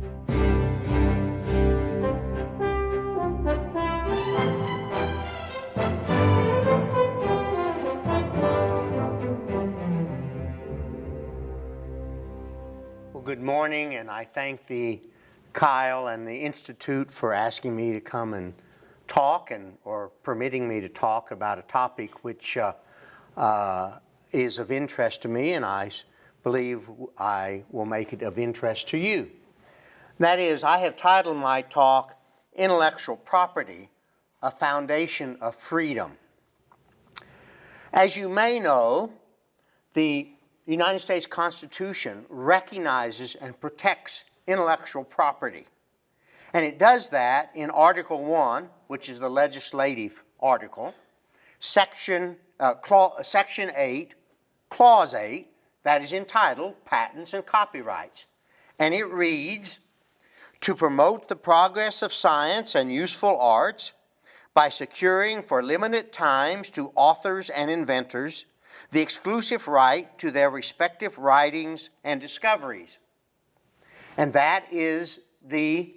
Well, good morning, and I thank the Kyle and the Institute for asking me to come and talk or permitting me to talk about a topic which is of interest to me, and I believe I will make it of interest to you. That is, I have titled my talk, Intellectual Property, a Foundation of Freedom. As you may know, the United States Constitution recognizes and protects intellectual property. And it does that in Article 1, which is the legislative article, Section 8, Clause 8, that is entitled Patents and Copyrights. And it reads, "To promote the progress of science and useful arts by securing for limited times to authors and inventors the exclusive right to their respective writings and discoveries." And that is the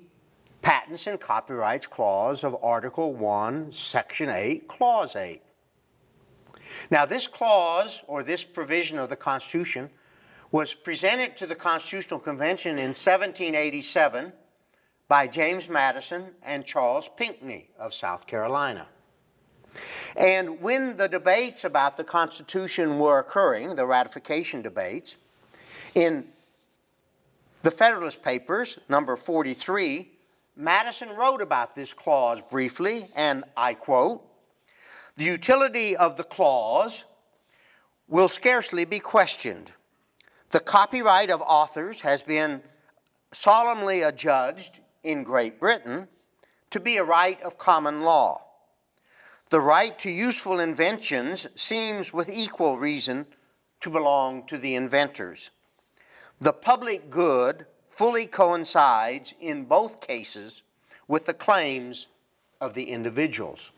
Patents and Copyrights Clause of Article 1, Section 8, Clause 8. Now, this clause, or this provision of the Constitution, was presented to the Constitutional Convention in 1787 by James Madison and Charles Pinckney of South Carolina. And when the debates about the Constitution were occurring, the ratification debates, in the Federalist Papers, number 43, Madison wrote about this clause briefly, and I quote, "The utility of the clause will scarcely be questioned. The copyright of authors has been solemnly adjudged in Great Britain to be a right of common law. The right to useful inventions seems with equal reason to belong to the inventors. The public good fully coincides in both cases with the claims of the individuals."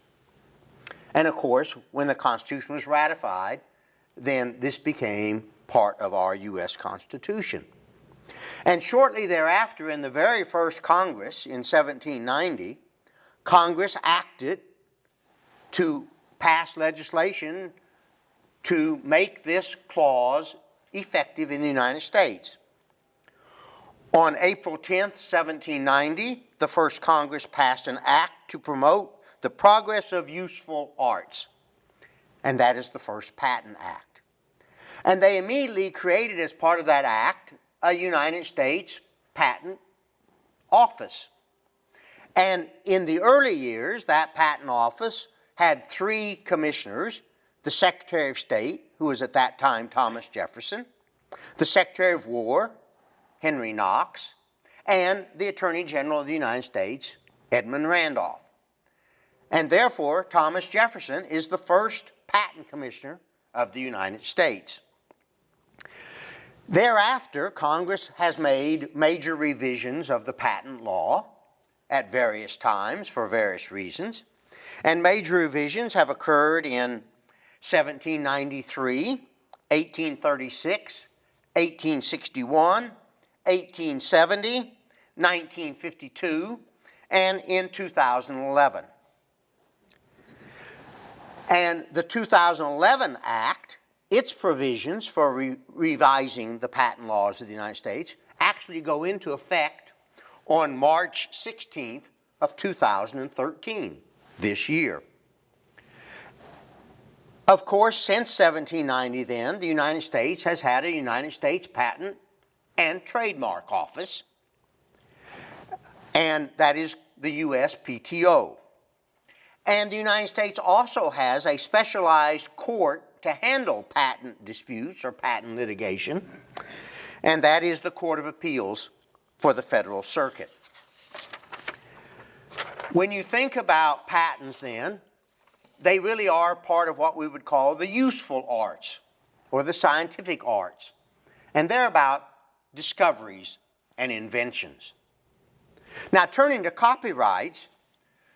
And of course, when the Constitution was ratified, then this became part of our U.S. Constitution. And shortly thereafter, in the very first Congress in 1790, Congress acted to pass legislation to make this clause effective in the United States. On April 10th, 1790, the first Congress passed an act to promote the progress of useful arts, and that is the first Patent Act. And they immediately created, as part of that act, a United States Patent Office. And in the early years, that Patent Office had 3 commissioners: the Secretary of State, who was at that time Thomas Jefferson, the Secretary of War, Henry Knox, and the Attorney General of the United States, Edmund Randolph. And therefore, Thomas Jefferson is the first Patent Commissioner of the United States. Thereafter, Congress has made major revisions of the patent law at various times for various reasons. And major revisions have occurred in 1793, 1836, 1861, 1870, 1952, and in 2011. And the 2011 Act, its provisions for revising the patent laws of the United States, actually go into effect on March 16th of 2013, this year. Of course, since 1790 then, the United States has had a United States Patent and Trademark Office, and that is the USPTO. And the United States also has a specialized court to handle patent disputes or patent litigation, and that is the Court of Appeals for the Federal Circuit. When you think about patents then, they really are part of what we would call the useful arts or the scientific arts, and they're about discoveries and inventions. Now, turning to copyrights,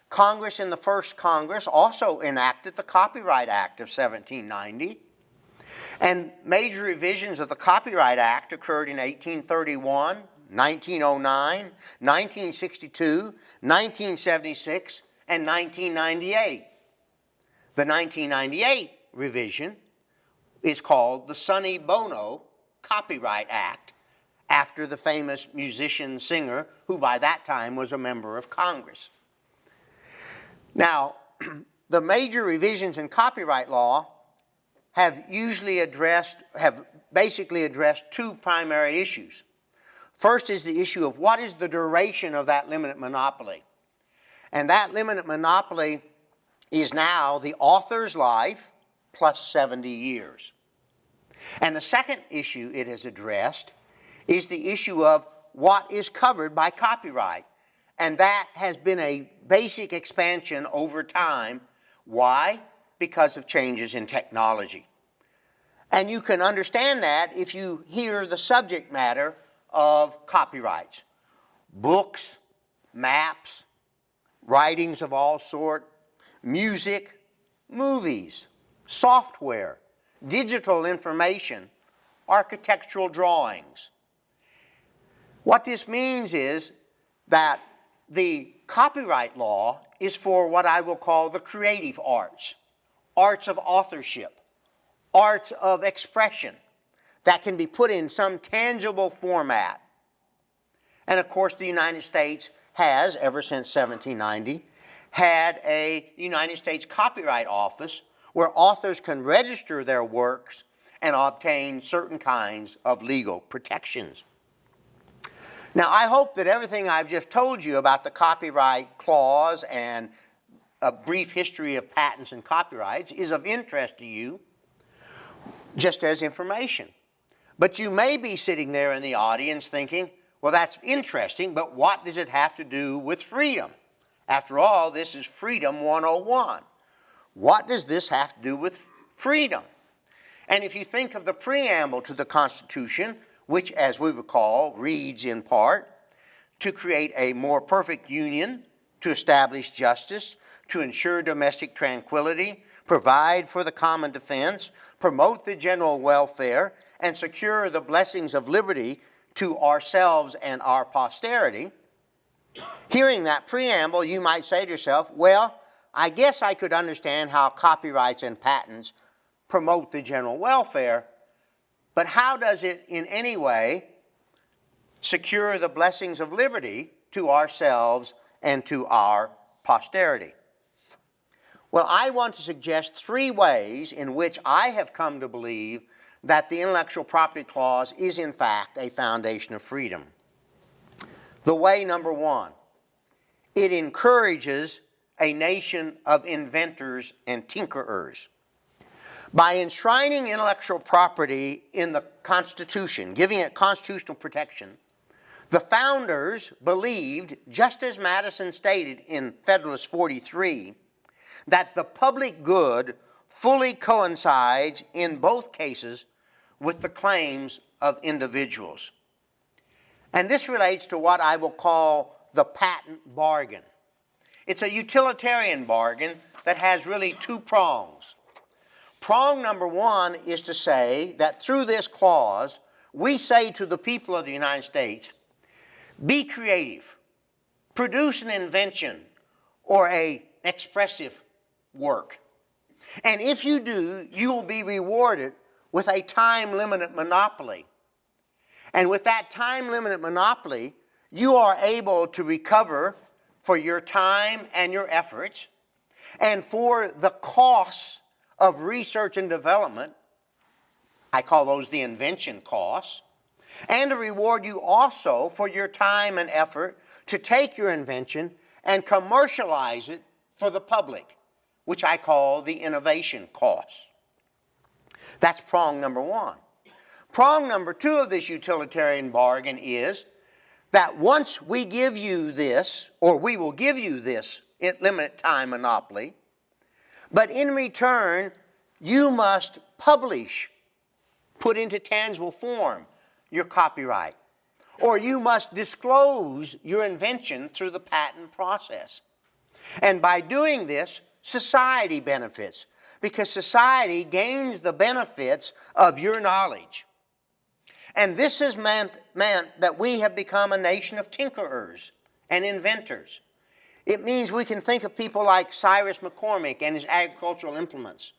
Congress in the first Congress also enacted the Copyright Act of 1790, and major revisions of the Copyright Act occurred in 1831, 1909, 1962, 1976, and 1998. The 1998 revision is called the Sonny Bono Copyright Act, after the famous musician-singer who by that time was a member of Congress. Now, the major revisions in copyright law have basically addressed two primary issues. First is the issue of what is the duration of that limited monopoly. And that limited monopoly is now the author's life plus 70 years. And the second issue it has addressed is the issue of what is covered by copyright. And that has been a basic expansion over time. Why? Because of changes in technology. And you can understand that if you hear the subject matter of copyrights. Books, maps, writings of all sorts, music, movies, software, digital information, architectural drawings. What this means is that the copyright law is for what I will call the creative arts, arts of authorship, arts of expression that can be put in some tangible format. And of course, the United States has, ever since 1790, had a United States Copyright Office where authors can register their works and obtain certain kinds of legal protections. Now, I hope that everything I've just told you about the copyright clause and a brief history of patents and copyrights is of interest to you, just as information. But you may be sitting there in the audience thinking, well, that's interesting, but what does it have to do with freedom? After all, this is Freedom 101. What does this have to do with freedom? And if you think of the preamble to the Constitution, which, as we recall, reads in part, to create a more perfect union, to establish justice, to ensure domestic tranquility, provide for the common defense, promote the general welfare, and secure the blessings of liberty to ourselves and our posterity. Hearing that preamble, you might say to yourself, well, I guess I could understand how copyrights and patents promote the general welfare, but how does it in any way secure the blessings of liberty to ourselves and to our posterity? Well, I want to suggest three ways in which I have come to believe that the Intellectual Property Clause is in fact a foundation of freedom. The way number one, it encourages a nation of inventors and tinkerers. By enshrining intellectual property in the Constitution, giving it constitutional protection, the founders believed, just as Madison stated in Federalist 43, that the public good fully coincides in both cases with the claims of individuals. And this relates to what I will call the patent bargain. It's a utilitarian bargain that has really two prongs. Prong number one is to say that through this clause, we say to the people of the United States, be creative, produce an invention or an expressive work. And if you do, you will be rewarded with a time-limited monopoly. And with that time-limited monopoly, you are able to recover for your time and your efforts and for the costs of research and development. I call those the invention costs. And to reward you also for your time and effort to take your invention and commercialize it for the public, which I call the innovation costs. That's prong number one. Prong number two of this utilitarian bargain is that once we give you this, or we will give you this limited time monopoly, but in return, you must publish, put into tangible form, your copyright, or you must disclose your invention through the patent process. And by doing this, society benefits, because society gains the benefits of your knowledge. And this has meant that we have become a nation of tinkerers and inventors. It means we can think of people like Cyrus McCormick and his agricultural implements.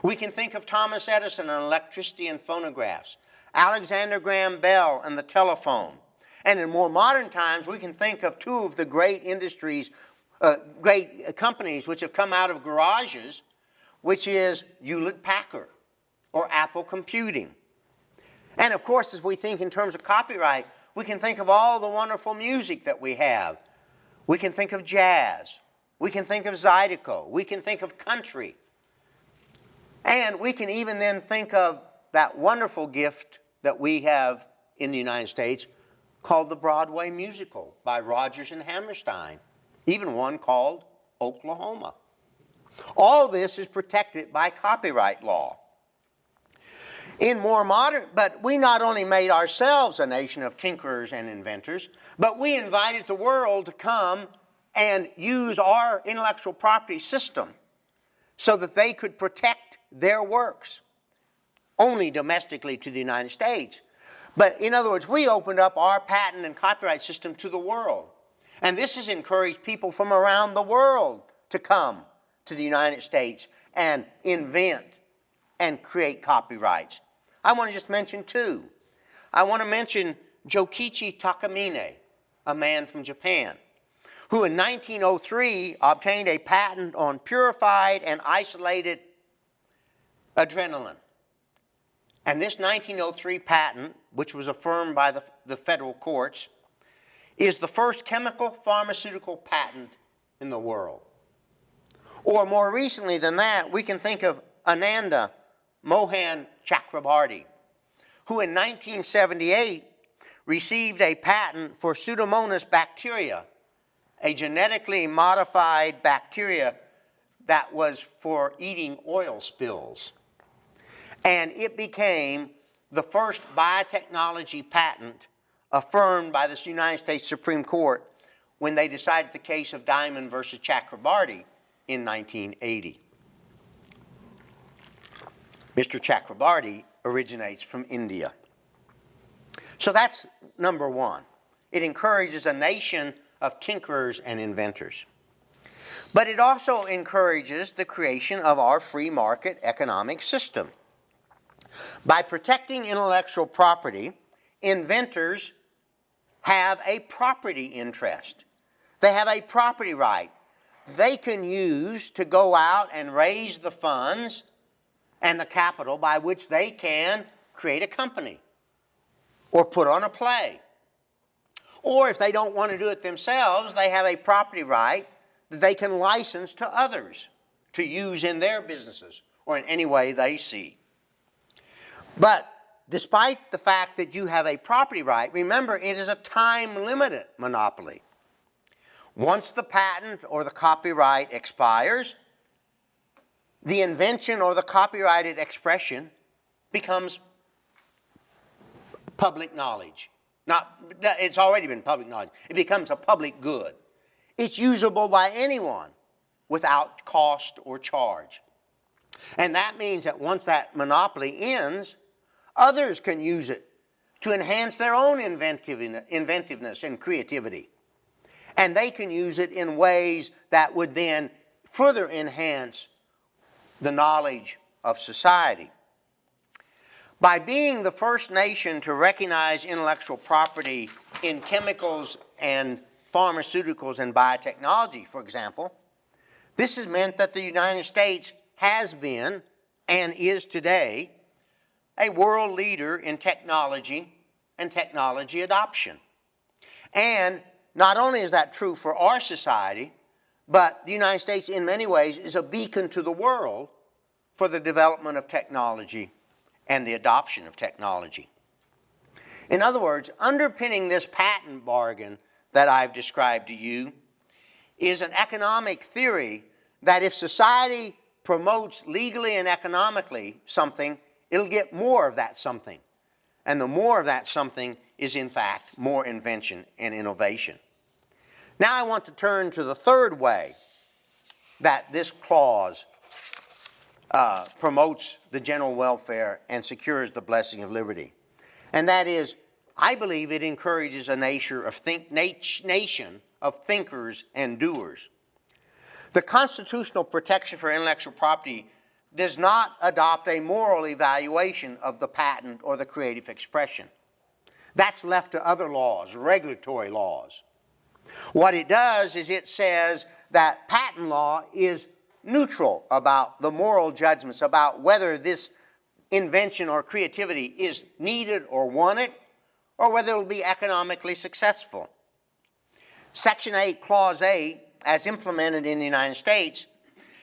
We can think of Thomas Edison and electricity and phonographs, Alexander Graham Bell and the telephone. And in more modern times, we can think of two of the great industries, great companies which have come out of garages, which is Hewlett-Packard or Apple Computing. And of course, as we think in terms of copyright, we can think of all the wonderful music that we have. We can think of jazz. We can think of Zydeco. We can think of country. And we can even then think of that wonderful gift that we have in the United States called the Broadway musical by Rodgers and Hammerstein, even one called Oklahoma. All this is protected by copyright law. But we not only made ourselves a nation of tinkerers and inventors, but we invited the world to come and use our intellectual property system so that they could protect their works, only domestically to the United States. But in other words, we opened up our patent and copyright system to the world. And this has encouraged people from around the world to come to the United States and invent and create copyrights. I want to just mention two. I want to mention Jokichi Takamine, a man from Japan, who in 1903 obtained a patent on purified and isolated adrenaline. And this 1903 patent, which was affirmed by the federal courts, is the first chemical pharmaceutical patent in the world. Or more recently than that, we can think of Ananda Mohan Chakrabarty, who in 1978 received a patent for Pseudomonas bacteria, a genetically modified bacteria that was for eating oil spills. And it became the first biotechnology patent affirmed by the United States Supreme Court when they decided the case of Diamond versus Chakrabarty in 1980. Mr. Chakrabarty originates from India. So that's number one. It encourages a nation of tinkerers and inventors. But it also encourages the creation of our free market economic system. By protecting intellectual property, inventors have a property interest. They have a property right they can use to go out and raise the funds and the capital by which they can create a company or put on a play. Or if they don't want to do it themselves, they have a property right that they can license to others to use in their businesses or in any way they see. But despite the fact that you have a property right, remember it is a time-limited monopoly. Once the patent or the copyright expires, the invention or the copyrighted expression becomes public knowledge. It's already been public knowledge. It becomes a public good. It's usable by anyone without cost or charge. And that means that once that monopoly ends, others can use it to enhance their own inventiveness and creativity. And they can use it in ways that would then further enhance the knowledge of society. By being the first nation to recognize intellectual property in chemicals and pharmaceuticals and biotechnology, for example, this has meant that the United States has been and is today a world leader in technology and technology adoption. And not only is that true for our society, but the United States in many ways is a beacon to the world for the development of technology and the adoption of technology. In other words, underpinning this patent bargain that I've described to you is an economic theory that if society promotes legally and economically something, it'll get more of that something. And the more of that something is, in fact, more invention and innovation. Now I want to turn to the third way that this clause promotes the general welfare and secures the blessing of liberty. And that is, I believe it encourages a nation of thinkers and doers. The constitutional protection for intellectual property does not adopt a moral evaluation of the patent or the creative expression. That's left to other laws, regulatory laws. What it does is it says that patent law is neutral about the moral judgments about whether this invention or creativity is needed or wanted, or whether it will be economically successful. Section 8, Clause 8, as implemented in the United States,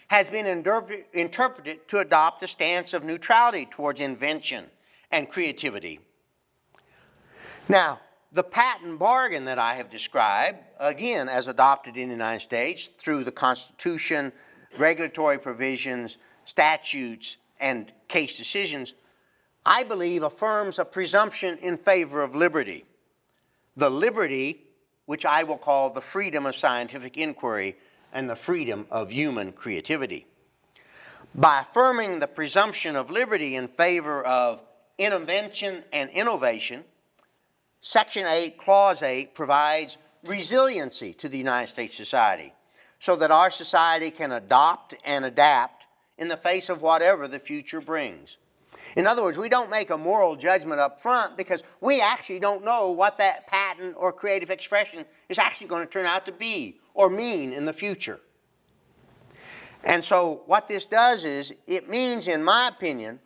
has been interpreted to adopt a stance of neutrality towards invention and creativity. Now, the patent bargain that I have described, again, as adopted in the United States through the Constitution, regulatory provisions, statutes, and case decisions, I believe affirms a presumption in favor of liberty. The liberty, which I will call the freedom of scientific inquiry and the freedom of human creativity. By affirming the presumption of liberty in favor of invention and innovation, Section 8, Clause 8 provides resiliency to the United States society so that our society can adopt and adapt in the face of whatever the future brings. In other words, we don't make a moral judgment up front because we actually don't know what that patent or creative expression is actually going to turn out to be or mean in the future. And so what this does is it means, in my opinion,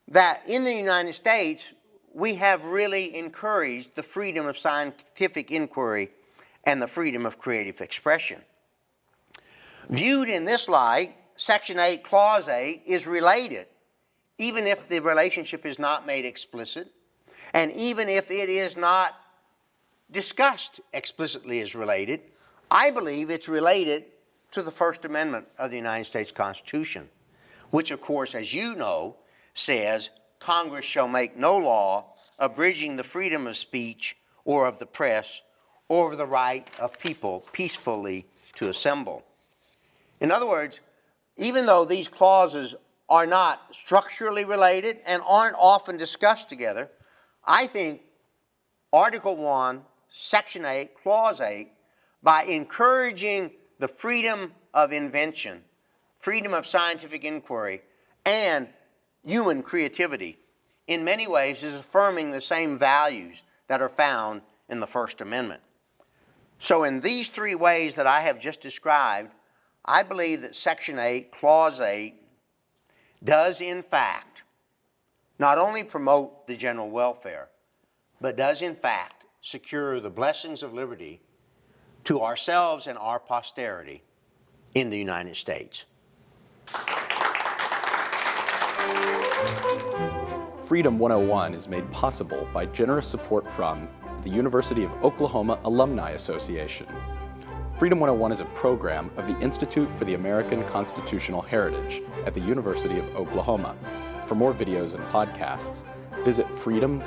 that in the United States, we have really encouraged the freedom of scientific inquiry and the freedom of creative expression. Viewed in this light, Section 8, Clause 8 is related, even if the relationship is not made explicit, and even if it is not discussed explicitly as related. I believe it's related to the First Amendment of the United States Constitution, which, of course, as you know, says Congress shall make no law abridging the freedom of speech or of the press or the right of people peacefully to assemble. In other words, even though these clauses are not structurally related and aren't often discussed together, I think Article 1, Section 8, Clause 8, by encouraging the freedom of invention, freedom of scientific inquiry, and human creativity, in many ways is affirming the same values that are found in the First Amendment. So in these three ways that I have just described, I believe that Section 8, Clause 8, does in fact not only promote the general welfare, but does in fact secure the blessings of liberty to ourselves and our posterity in the United States. Freedom 101 is made possible by generous support from the University of Oklahoma Alumni Association. Freedom 101 is a program of the Institute for the American Constitutional Heritage at the University of Oklahoma. For more videos and podcasts, visit freedom.ou.edu.